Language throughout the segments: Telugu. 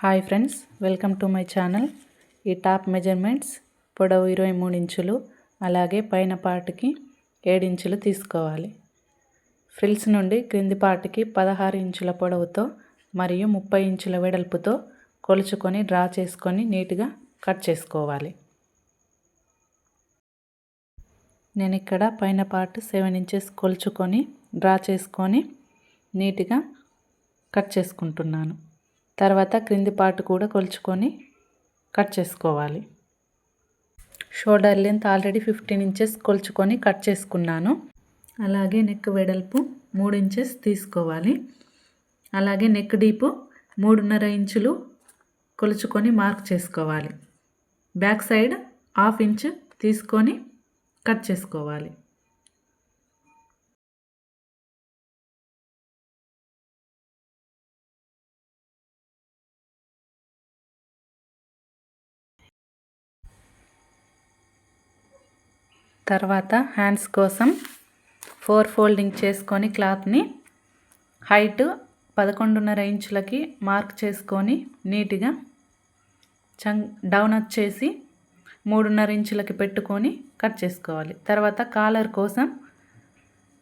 Hi friends, welcome to my channel. ఈ టాప్ మెజర్మెంట్స్ పొడవు 23 ఇంచులు, అలాగే పైన పార్ట్కి 7 ఇంచులు తీసుకోవాలి. ఫ్రిల్స్ నుండి క్రింది పార్ట్కి 16 ఇంచుల పొడవుతో మరియు 30 ఇంచుల వెడల్పుతో కొలుచుకొని డ్రా చేసుకొని నీట్గా కట్ చేసుకోవాలి. నేను ఇక్కడ పైన పార్ట్ 7 ఇంచెస్ కొలుచుకొని డ్రా చేసుకొని నీట్గా కట్ చేసుకుంటున్నాను. తర్వాత క్రింది పార్ట్ కూడా కొలుచుకొని కట్ చేసుకోవాలి. షోల్డర్ లెంత్ ఆల్రెడీ 15 ఇంచెస్ కొలుచుకొని కట్ చేసుకున్నాను. అలాగే నెక్ వెడల్పు 3 ఇంచెస్ తీసుకోవాలి. అలాగే నెక్ డీపు 3.5 ఇంచులు కొలుచుకొని మార్క్ చేసుకోవాలి. బ్యాక్ సైడ్ 1/2 ఇంచ్ తీసుకొని కట్ చేసుకోవాలి. తర్వాత హ్యాండ్స్ కోసం 4 ఫోల్డింగ్ చేసుకొని క్లాత్ని హైట్ 11.5 ఇంచులకి మార్క్ చేసుకొని నీట్గా డౌన్ వచ్చేసి 3.5 ఇంచులకి పెట్టుకొని కట్ చేసుకోవాలి. తర్వాత కాలర్ కోసం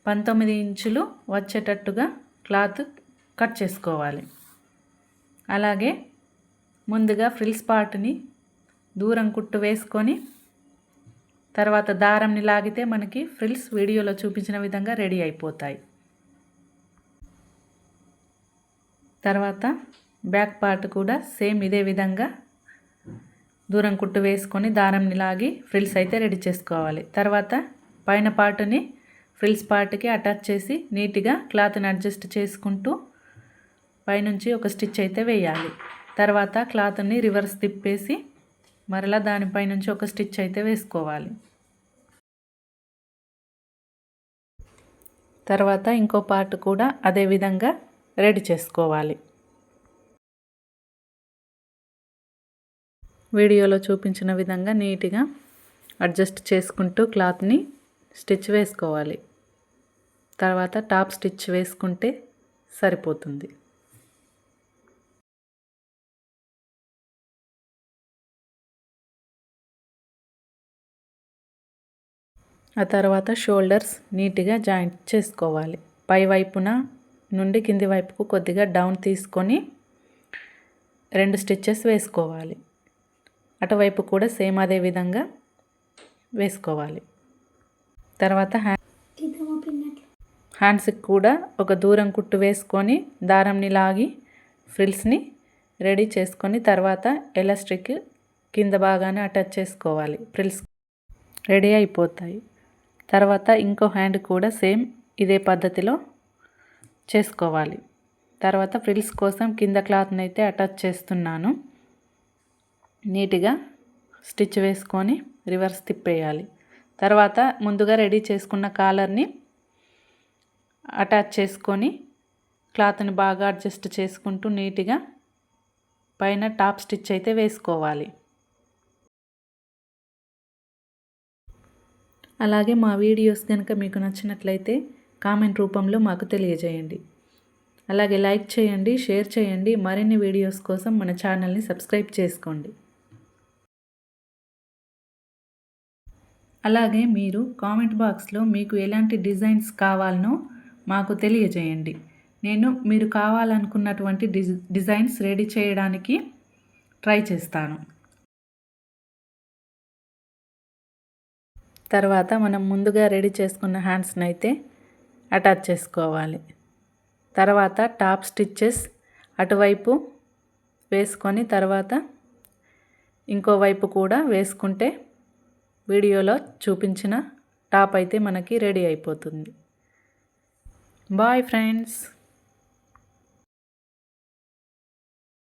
19 ఇంచులు వచ్చేటట్టుగా క్లాత్ కట్ చేసుకోవాలి. అలాగే ముందుగా ఫ్రిల్స్ పార్ట్ని దూరం కుట్టు వేసుకొని తర్వాత దారంని లాగితే మనకి ఫ్రిల్స్ వీడియోలో చూపించిన విధంగా రెడీ అయిపోతాయి. తర్వాత బ్యాక్ పార్ట్ కూడా సేమ్ ఇదే విధంగా దూరం కుట్టు వేసుకొని దారంని లాగి ఫ్రిల్స్ అయితే రెడీ చేసుకోవాలి. తర్వాత పైన పార్ట్ని ఫ్రిల్స్ పార్ట్కి అటాచ్ చేసి నీట్గా క్లాత్ని అడ్జస్ట్ చేసుకుంటూ పైనుంచి ఒక స్టిచ్ అయితే వేయాలి. తర్వాత క్లాత్ని రివర్స్ తిప్పేసి మరలా దానిపై నుంచి ఒక స్టిచ్ అయితే వేసుకోవాలి. తర్వాత ఇంకో పార్ట్ కూడా అదే విధంగా రెడీ చేసుకోవాలి. వీడియోలో చూపించిన విధంగా నీట్గా అడ్జస్ట్ చేసుకుంటూ క్లాత్ని స్టిచ్ వేసుకోవాలి. తర్వాత టాప్ స్టిచ్ వేసుకుంటే సరిపోతుంది. ఆ తర్వాత షోల్డర్స్ నీట్గా జాయింట్ చేసుకోవాలి. పై వైపున నుండి కింది వైపుకు కొద్దిగా డౌన్ తీసుకొని 2 స్టిచ్చెస్ వేసుకోవాలి. అటువైపు కూడా సేమ్ అదే విధంగా వేసుకోవాలి. తర్వాత హ్యాండ్స్కి కూడా ఒక దూరం కుట్టు వేసుకొని దారంని లాగి ఫ్రిల్స్ని రెడీ చేసుకొని తర్వాత ఎలాస్టిక్ కింద బాగానే అటాచ్ చేసుకోవాలి. ఫ్రిల్స్ రెడీ అయిపోతాయి. తర్వాత ఇంకో హ్యాండ్ కూడా సేమ్ ఇదే పద్ధతిలో చేసుకోవాలి. తర్వాత ఫ్రిల్స్ కోసం కింద క్లాత్ని అయితే అటాచ్ చేస్తున్నాను. నీట్గా స్టిచ్ వేసుకొని రివర్స్ తిప్పేయాలి. తర్వాత ముందుగా రెడీ చేసుకున్న కాలర్ని అటాచ్ చేసుకొని క్లాత్ని బాగా అడ్జస్ట్ చేసుకుంటూ నీట్గా పైన టాప్ స్టిచ్ అయితే వేసుకోవాలి. అలాగే మా వీడియోస్ కనుక మీకు నచ్చినట్లయితే కామెంట్ రూపంలో మాకు తెలియజేయండి. అలాగే లైక్ చేయండి, షేర్ చేయండి. మరిన్ని వీడియోస్ కోసం మన ఛానల్ని సబ్స్క్రైబ్ చేసుకోండి. అలాగే మీరు కామెంట్ బాక్స్లో మీకు ఎలాంటి డిజైన్స్ కావాలనో మాకు తెలియజేయండి. నేను మీరు కావాలనుకున్నటువంటి డిజైన్స్ రెడీ చేయడానికి ట్రై చేస్తాను. తర్వాత మనం ముందుగా రెడీ చేసుకున్న హ్యాండ్స్ని అయితే అటాచ్ చేసుకోవాలి. తర్వాత టాప్ స్టిచ్చెస్ అటువైపు వేసుకొని తర్వాత ఇంకోవైపు కూడా వేసుకుంటే వీడియోలో చూపించిన టాప్ అయితే మనకి రెడీ అయిపోతుంది. Bye friends.